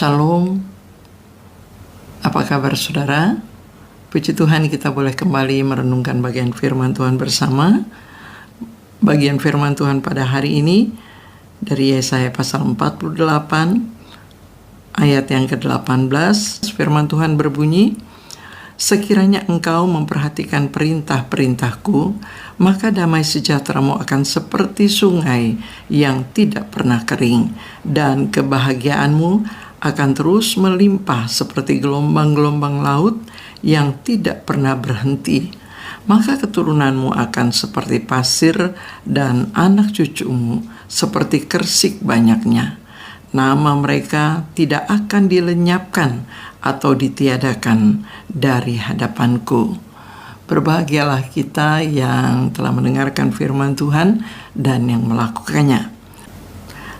Shalom, apa kabar saudara? Puji Tuhan, kita boleh kembali merenungkan bagian firman Tuhan bersama. Bagian firman Tuhan pada hari ini dari Yesaya pasal 48 ayat yang ke-18. Firman Tuhan berbunyi, "Sekiranya engkau memperhatikan perintah-perintahku, maka damai sejahteramu akan seperti sungai yang tidak pernah kering, dan kebahagiaanmu akan terus melimpah seperti gelombang-gelombang laut yang tidak pernah berhenti. Maka keturunanmu akan seperti pasir dan anak cucumu seperti kersik banyaknya. Nama mereka tidak akan dilenyapkan atau ditiadakan dari hadapanku." Berbahagialah kita yang telah mendengarkan firman Tuhan dan yang melakukannya.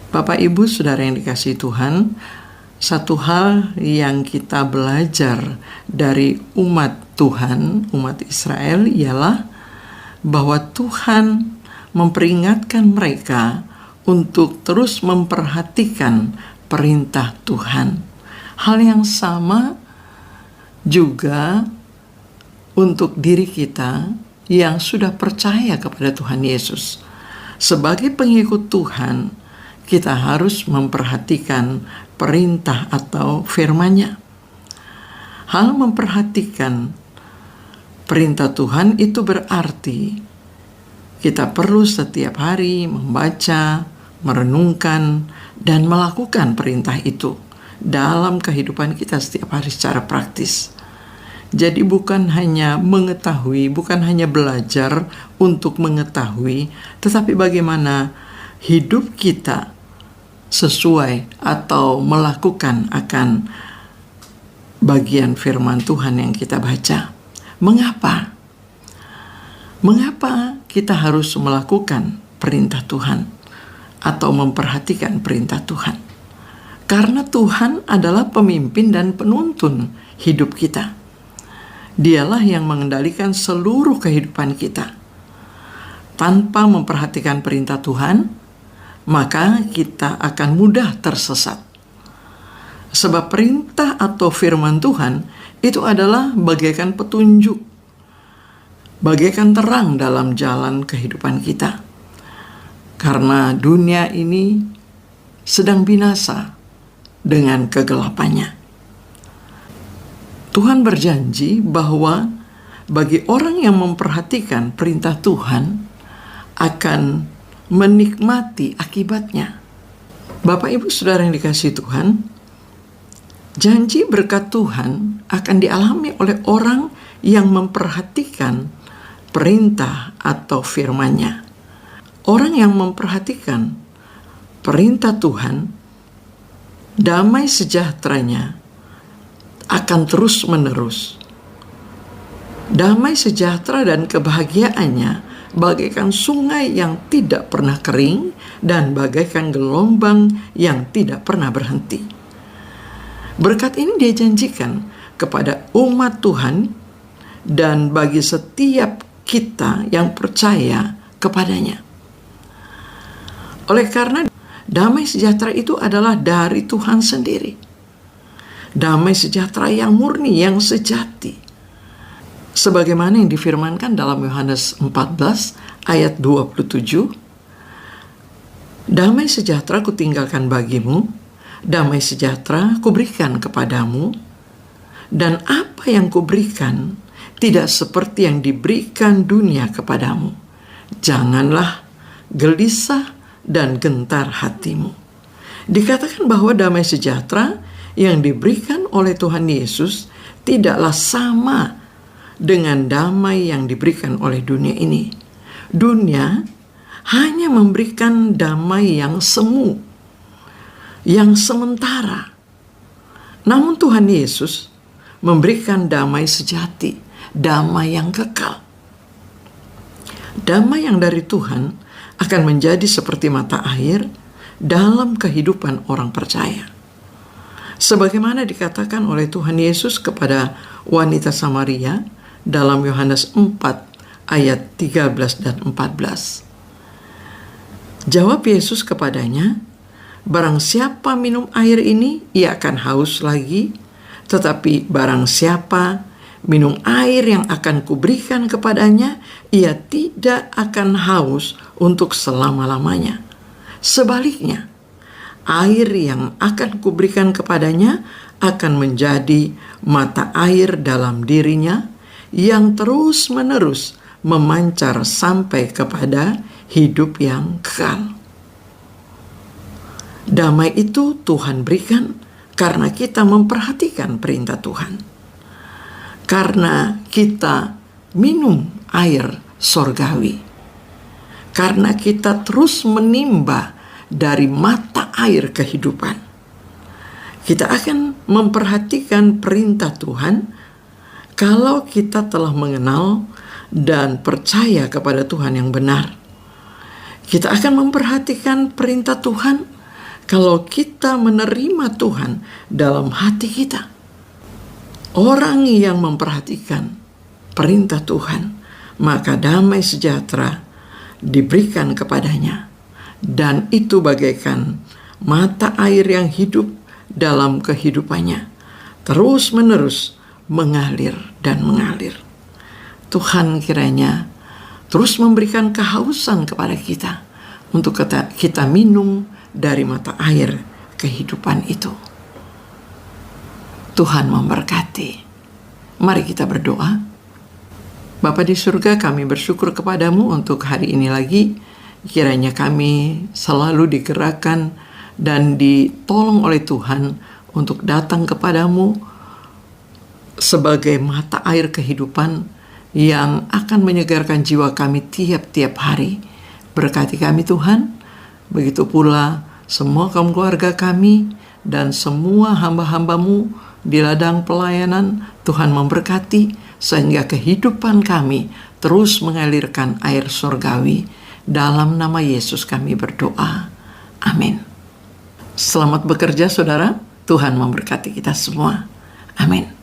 Bapak, Ibu, Saudara yang dikasihi Tuhan, satu hal yang kita belajar dari umat Tuhan, umat Israel, ialah bahwa Tuhan memperingatkan mereka untuk terus memperhatikan perintah Tuhan. Hal yang sama juga untuk diri kita yang sudah percaya kepada Tuhan Yesus. Sebagai pengikut Tuhan, kita harus memperhatikan perintah atau firman-Nya. Hal memperhatikan perintah Tuhan itu berarti kita perlu setiap hari membaca, merenungkan, dan melakukan perintah itu dalam kehidupan kita setiap hari secara praktis. Jadi bukan hanya mengetahui, bukan hanya belajar untuk mengetahui, tetapi bagaimana hidup kita sesuai atau melakukan akan bagian firman Tuhan yang kita baca. Mengapa? Mengapa kita harus melakukan perintah Tuhan atau memperhatikan perintah Tuhan? Karena Tuhan adalah pemimpin dan penuntun hidup kita. Dialah yang mengendalikan seluruh kehidupan kita. Tanpa memperhatikan perintah Tuhan, maka kita akan mudah tersesat. Sebab perintah atau firman Tuhan itu adalah bagaikan petunjuk, bagaikan terang dalam jalan kehidupan kita. Karena dunia ini sedang binasa dengan kegelapannya. Tuhan berjanji bahwa bagi orang yang memperhatikan perintah Tuhan akan menikmati akibatnya. Bapak, Ibu, Saudara yang dikasihi Tuhan, janji berkat Tuhan akan dialami oleh orang yang memperhatikan perintah atau firman-Nya. Orang yang memperhatikan perintah Tuhan, damai sejahteranya akan terus menerus. Damai sejahtera dan kebahagiaannya bagaikan sungai yang tidak pernah kering dan bagaikan gelombang yang tidak pernah berhenti. Berkat ini Dia janjikan kepada umat Tuhan dan bagi setiap kita yang percaya kepadanya. Oleh karena damai sejahtera itu adalah dari Tuhan sendiri. Damai sejahtera yang murni, yang sejati. Sebagaimana yang difirmankan dalam Yohanes 14 ayat 27, "Damai sejahtera kutinggalkan bagimu, damai sejahtera kuberikan kepadamu, dan apa yang kuberikan tidak seperti yang diberikan dunia kepadamu. Janganlah gelisah dan gentar hatimu." Dikatakan bahwa damai sejahtera yang diberikan oleh Tuhan Yesus tidaklah sama dengan damai yang diberikan oleh dunia ini. Dunia hanya memberikan damai yang semu, yang sementara. Namun Tuhan Yesus memberikan damai sejati, damai yang kekal. Damai yang dari Tuhan akan menjadi seperti mata air dalam kehidupan orang percaya. Sebagaimana dikatakan oleh Tuhan Yesus kepada wanita Samaria dalam Yohanes 4 ayat 13 dan 14. Jawab Yesus kepadanya, Barang siapa minum air ini, ia akan haus lagi. Tetapi barang siapa minum air yang akan kuberikan kepadanya, ia tidak akan haus untuk selama-lamanya. Sebaliknya, air yang akan kuberikan kepadanya akan menjadi mata air dalam dirinya yang terus-menerus memancar sampai kepada hidup yang kekal. Damai itu Tuhan berikan karena kita memperhatikan perintah Tuhan. Karena kita minum air sorgawi. Karena kita terus menimba dari mata air kehidupan. Kita akan memperhatikan perintah Tuhan kalau kita telah mengenal dan percaya kepada Tuhan yang benar. Kita akan memperhatikan perintah Tuhan kalau kita menerima Tuhan dalam hati kita. Orang yang memperhatikan perintah Tuhan, maka damai sejahtera diberikan kepadanya. Dan itu bagaikan mata air yang hidup dalam kehidupannya, terus-menerus mengalir dan mengalir. Tuhan kiranya terus memberikan kehausan kepada kita untuk kita minum dari mata air kehidupan itu. Tuhan memberkati. Mari kita berdoa. Bapa di surga, kami bersyukur kepadamu untuk hari ini lagi. Kiranya kami selalu digerakkan dan ditolong oleh Tuhan untuk datang kepadamu sebagai mata air kehidupan yang akan menyegarkan jiwa kami tiap-tiap hari. Berkati kami Tuhan, begitu pula semua kaum keluarga kami dan semua hamba-hambamu di ladang pelayanan. Tuhan memberkati sehingga kehidupan kami terus mengalirkan air surgawi. Dalam nama Yesus kami berdoa. Amin. Selamat bekerja saudara. Tuhan memberkati kita semua. Amin.